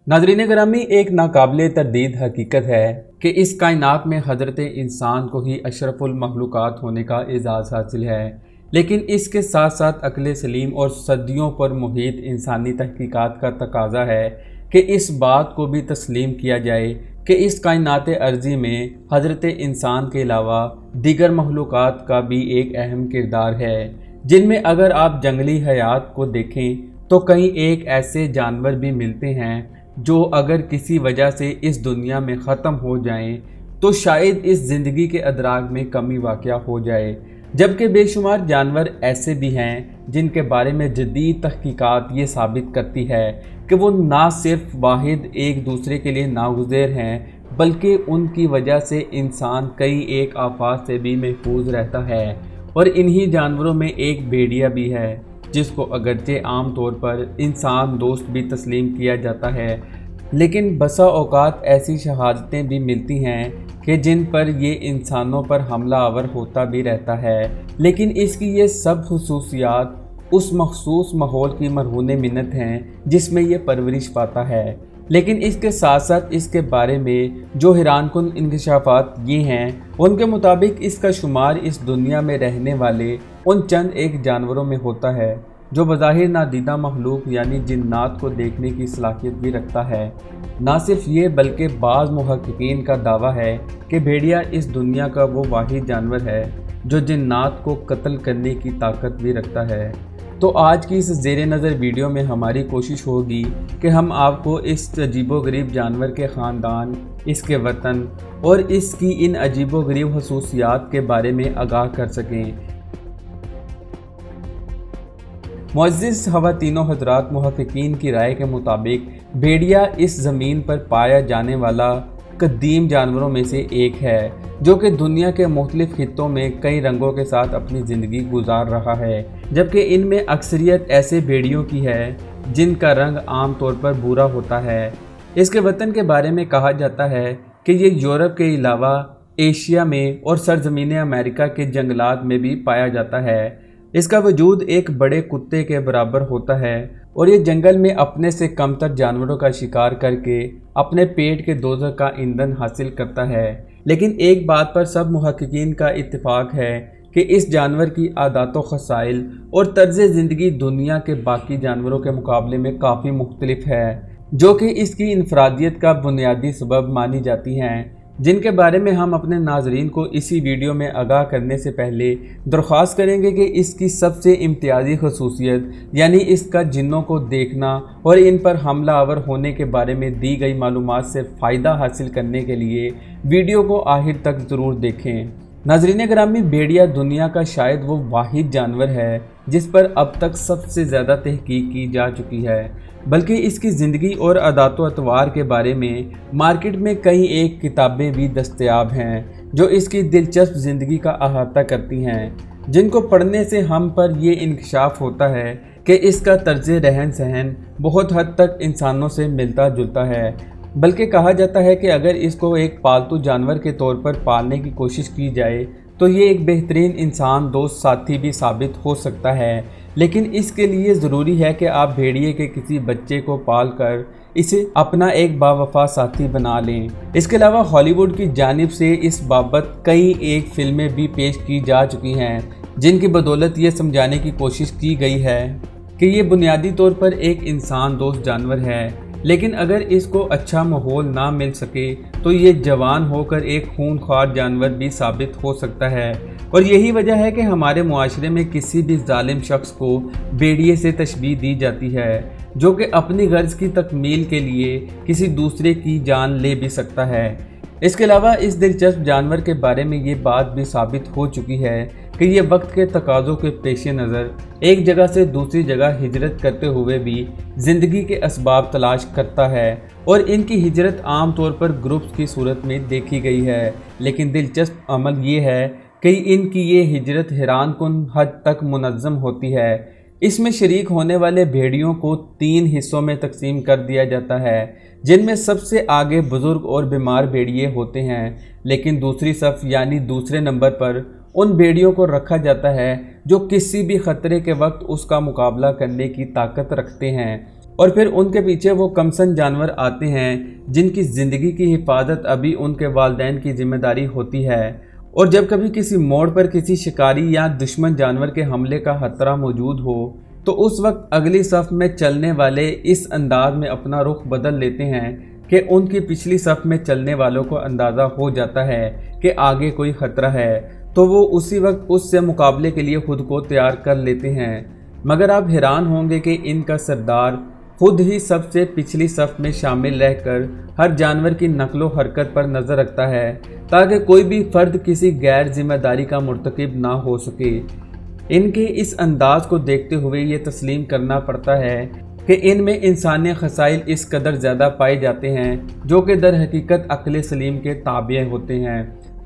नाज़रीन ग्रामी, एक नाकाबिले तरदीद हकीकत है कि इस कायनात में हज़रत इंसान को ही अशरफुल मखलूक़ात होने का एजाज़ हासिल है। लेकिन इसके साथ साथ अक्ल सलीम और सदियों पर मुहित इंसानी तहकीकात का तकाज़ा है कि इस बात को भी तस्लीम किया जाए कि इस कायनात अर्ज़ी में हज़रत इंसान के अलावा दीगर मखलूक़ात का भी एक अहम किरदार है, जिनमें अगर आप जंगली हयात को देखें तो कई एक ऐसे जानवर भी मिलते हैं जो अगर किसी वजह से इस दुनिया में ख़त्म हो जाएं तो शायद इस ज़िंदगी के अदराक में कमी वाक़या हो जाए, जबकि बेशुमार जानवर ऐसे भी हैं जिनके बारे में जदीद तहकीकात ये साबित करती है कि वो ना सिर्फ वाहिद एक दूसरे के लिए नागुज़ेर हैं, बल्कि उनकी वजह से इंसान कई एक आफात से भी महफूज रहता है। और इन्हीं जानवरों में एक भेड़िया भी है, जिसको अगरचे आम तौर पर इंसान दोस्त भी तस्लीम किया जाता है, लेकिन बसा औकात ऐसी शहादतें भी मिलती हैं कि जिन पर ये इंसानों पर हमला आवर होता भी रहता है। लेकिन इसकी ये सब खुसूसियात उस मखसूस माहौल की मरहून मिन्नत हैं जिसमें ये परवरिश पाता है। लेकिन इसके साथ साथ इसके बारे में जो हैरानकुन इंकशाफात ये हैं, उनके मुताबिक इसका शुमार इस दुनिया में रहने वाले उन चंद एक जानवरों में होता है जो बज़ाहिर नादीदा मखलूक यानी जिन्नात को देखने की सलाहियत भी रखता है। ना सिर्फ ये बल्कि बाज़ मुहक्किकीन का दावा है कि भेड़िया इस दुनिया का वो वाहिद जानवर है जो जिन्नात को कत्ल करने की ताकत भी रखता है। तो आज की इस ज़ेरे नज़र वीडियो में हमारी कोशिश होगी कि हम आपको इस अजीबोगरीब जानवर के ख़ानदान, इसके वतन और इसकी इन अजीबोगरीब खसूसियात के बारे में आगाह कर सकें। मुअज़्ज़िज़ ख़वातीनो हज़रात, मुहक्किकीन की राय के मुताबिक भेड़िया इस ज़मीन पर पाया जाने वाला कदीम जानवरों में से एक है जो कि दुनिया के मुख्तलिफ़ खित्तों में कई रंगों के साथ अपनी ज़िंदगी गुजार रहा है, जबकि इनमें अक्सरियत ऐसे भेड़ियों की है जिनका रंग आम तौर पर भूरा होता है। इसके वतन के बारे में कहा जाता है कि ये यूरोप के अलावा एशिया में और सरज़मीन अमेरिका के जंगलात में भी पाया जाता है। इसका वजूद एक बड़े कुत्ते के बराबर होता है और ये जंगल में अपने से कमतर जानवरों का शिकार करके अपने पेट के दोज़ख का ईंधन हासिल करता है। लेकिन एक बात पर सब मुहक्किकीन का इत्तिफाक है कि इस जानवर की आदत व खसाइल और तर्ज़ ज़िंदगी दुनिया के बाकी जानवरों के मुकाबले में काफ़ी मुख्तलिफ है, जो कि इसकी इनफरादियत का बुनियादी सबब मानी जाती हैं, जिनके बारे में हम अपने नाजरीन को इसी वीडियो में आगाह करने से पहले दरख्वास्त करेंगे कि इसकी सबसे इम्तियाजी खसूसियत यानी इसका जिन्नों को देखना और इन पर हमला आवर होने के बारे में दी गई मालूमात से फ़ायदा हासिल करने के लिए वीडियो को आखिर तक ज़रूर देखें। नाज़रीन ग्रामी, भेड़िया दुनिया का शायद वो वाहिद जानवर है जिस पर अब तक सबसे ज़्यादा तहकीक की जा चुकी है, बल्कि इसकी ज़िंदगी और आदत व अतवार के बारे में मार्केट में कई एक किताबें भी दस्तयाब हैं जो इसकी दिलचस्प ज़िंदगी का अहाता करती हैं, जिनको पढ़ने से हम पर यह इंकशाफ होता है कि इसका तर्ज रहन सहन बहुत हद तक इंसानों से मिलता जुलता है। बल्कि कहा जाता है कि अगर इसको एक पालतू जानवर के तौर पर पालने की कोशिश की जाए तो ये एक बेहतरीन इंसान दोस्त साथी भी साबित हो सकता है। लेकिन इसके लिए ज़रूरी है कि आप भेड़िए के किसी बच्चे को पाल कर इसे अपना एक बावफा साथी बना लें। इसके अलावा हॉलीवुड की जानिब से इस बाबत कई एक फिल्में भी पेश की जा चुकी हैं, जिनकी बदौलत ये समझाने की कोशिश की गई है कि ये बुनियादी तौर पर एक इंसान दोस्त जानवर है, लेकिन अगर इसको अच्छा माहौल ना मिल सके तो ये जवान होकर एक खूनख्वार जानवर भी साबित हो सकता है। और यही वजह है कि हमारे मुआशरे में किसी भी जालिम शख्स को भेड़िए से तशबीह दी जाती है, जो कि अपनी गर्ज की तकमील के लिए किसी दूसरे की जान ले भी सकता है। इसके अलावा इस दिलचस्प जानवर के बारे में ये बात भी साबित हो चुकी है कि ये वक्त के तकाज़ों के पेश नज़र एक जगह से दूसरी जगह हिजरत करते हुए भी ज़िंदगी के असबाब तलाश करता है और इनकी हिजरत आम तौर पर ग्रुप्स की सूरत में देखी गई है। लेकिन दिलचस्प अमल ये है कि इनकी ये हिजरत हैरानकुन हद तक मुनज़्ज़म होती है। इसमें शरीक होने वाले भेड़ियों को 3 हिस्सों में तकसीम कर दिया जाता है, जिनमें सबसे आगे बुज़ुर्ग और बीमार भेड़िए होते हैं, लेकिन दूसरी सफ़ यानी दूसरे नंबर पर उन भेड़ियों को रखा जाता है जो किसी भी ख़तरे के वक्त उसका मुकाबला करने की ताकत रखते हैं और फिर उनके पीछे वो कमसन जानवर आते हैं जिनकी ज़िंदगी की हिफाजत अभी उनके वालिदैन की जिम्मेदारी होती है। और जब कभी किसी मोड़ पर किसी शिकारी या दुश्मन जानवर के हमले का खतरा मौजूद हो तो उस वक्त अगली सफ़ में चलने वाले इस अंदाज में अपना रुख बदल लेते हैं कि उनकी पिछली सफ़ में चलने वालों को अंदाज़ा हो जाता है कि आगे कोई ख़तरा है, तो वो उसी वक्त उससे मुकाबले के लिए ख़ुद को तैयार कर लेते हैं। मगर आप हैरान होंगे कि इनका सरदार खुद ही सबसे पिछली सफ़ में शामिल रहकर हर जानवर की नकलो हरकत पर नज़र रखता है ताकि कोई भी फ़र्द किसी गैर जिम्मेदारी का मुर्तकिब ना हो सके। इनके इस अंदाज को देखते हुए ये तस्लीम करना पड़ता है कि इनमें इंसानी खसाइल इस कदर ज़्यादा पाए जाते हैं जो कि दर हकीकत अक्ल सलीम के ताबिए होते हैं।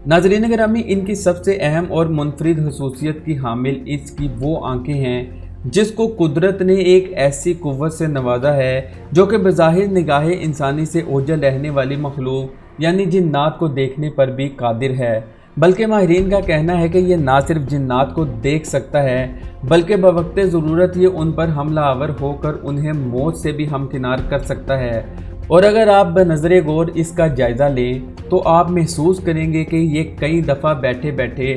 नाज़रीन गिरामी, इनकी सबसे अहम और मुनफरिद खसूसियत की हामिल इसकी वो आंखें हैं जिसको कुदरत ने एक ऐसी कुव्वत से नवाजा है जो कि बज़ाहिर निगाह इंसानी से ओझल रहने वाली मखलूक यानी जिन्नात को देखने पर भी कादिर है। बल्कि माहिरीन का कहना है कि ये ना सिर्फ जिन्नात को देख सकता है बल्कि बवक्त ज़रूरत ये उन पर हमला आवर होकर उन्हें मौत से भी हमकिनार कर सकता है। और अगर आप बनज़र गौर इसका जायज़ा लें तो आप महसूस करेंगे कि ये कई दफ़ा बैठे बैठे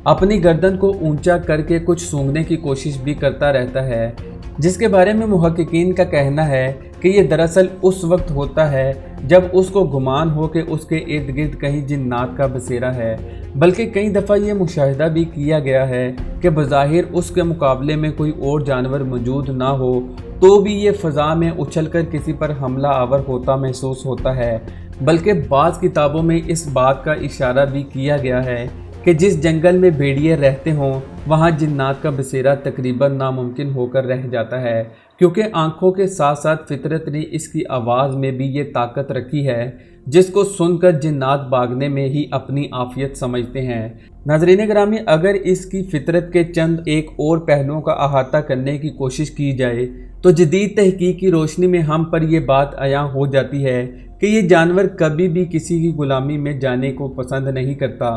अपनी गर्दन को ऊंचा करके कुछ सूंघने की कोशिश भी करता रहता है, जिसके बारे में मुहक्किकीन का कहना है कि ये दरअसल उस वक्त होता है जब उसको गुमान हो कि उसके इर्द गिर्द कहीं जिन्नात का बसेरा है। बल्कि कई दफ़ा ये मुशाहिदा भी किया गया है कि बज़ाहिर उसके मुकाबले में कोई और जानवर मौजूद ना हो तो भी ये फ़ज़ा में उछलकर किसी पर हमला आवर होता महसूस होता है। बल्कि बाज़ किताबों में इस बात का इशारा भी किया गया है कि जिस जंगल में भेड़िए रहते हों वहाँ जिन्नात का बसेरा तकरीबन नामुमकिन होकर रह जाता है, क्योंकि आँखों के साथ साथ फितरत ने इसकी आवाज़ में भी ये ताकत रखी है जिसको सुनकर जिन्नात भागने में ही अपनी आफियत समझते हैं। नाज़रीन गिरामी, अगर इसकी फितरत के चंद एक और पहलुओं का अहाता करने की कोशिश की जाए तो जदीद तहकीक की रोशनी में हम पर यह बात आया हो जाती है कि ये जानवर कभी भी किसी की गुलामी में जाने को पसंद नहीं करता,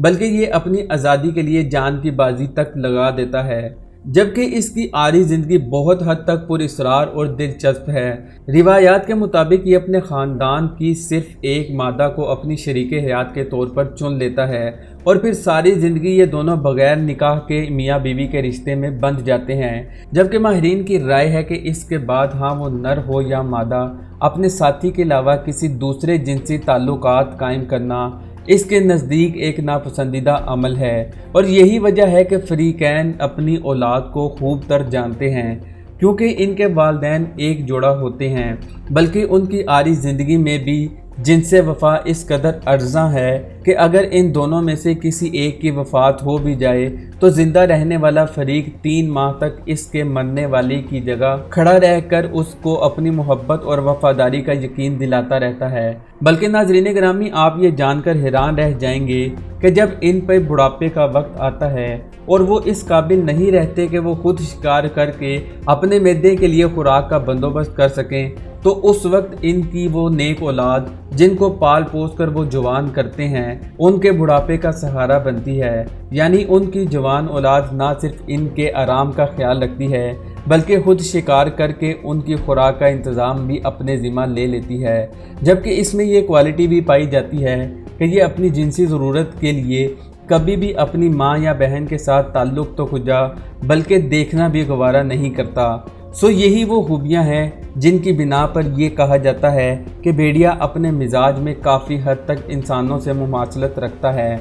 बल्कि ये अपनी आज़ादी के लिए जान की बाजी तक लगा देता है। जबकि इसकी आरी ज़िंदगी बहुत हद तक पुरअसरार और दिलचस्प है। रिवायात के मुताबिक ये अपने ख़ानदान की सिर्फ एक मादा को अपनी शरीक हयात के तौर पर चुन लेता है और फिर सारी ज़िंदगी ये दोनों बग़ैर निकाह के मियाँ बीवी के रिश्ते में बंध जाते हैं। जबकि माहिरीन की राय है कि इसके बाद हाँ वो नर हो या मादा, अपने साथी के अलावा किसी दूसरे जिनसी ताल्लुकात कायम करना इसके नज़दीक एक नापसंदीदा अमल है। और यही वजह है कि फ़रीक़ैन अपनी औलाद को खूब तर जानते हैं, क्योंकि इनके वालिदैन एक जोड़ा होते हैं, बल्कि उनकी आरी ज़िंदगी में भी जिनसे वफ़ा इस कदर अर्ज़ा है कि अगर इन दोनों में से किसी एक की वफ़ात हो भी जाए तो ज़िंदा रहने वाला फ़रीक 3 माह तक इसके मरने वाले की जगह खड़ा रहकर उसको अपनी मोहब्बत और वफ़ादारी का यकीन दिलाता रहता है। बल्कि नाज़रीन गिरामी, आप ये जानकर हैरान रह जाएंगे कि जब इन पर बुढ़ापे का वक्त आता है और वो इस काबिल नहीं रहते कि वो खुद शिकार करके अपने मैदे के लिए खुराक का बंदोबस्त कर सकें, तो उस वक्त इनकी वो नेक औलाद जिनको पाल पोस कर वो जवान करते हैं उनके बुढ़ापे का सहारा बनती है। यानी उनकी जवान औलाद ना सिर्फ इनके आराम का ख्याल रखती है बल्कि खुद शिकार करके उनकी खुराक का इंतज़ाम भी अपने ज़िम्मा ले लेती है। जबकि इसमें ये क्वालिटी भी पाई जाती है कि ये अपनी जिनसी ज़रूरत के लिए कभी भी अपनी माँ या बहन के साथ ताल्लुक़ तो खुजा बल्कि देखना भी गवारा नहीं करता। सो यही वो खूबियाँ हैं जिनकी बिना पर यह कहा जाता है कि भेड़िया अपने मिजाज में काफ़ी हद तक इंसानों से मुमासलत रखता है।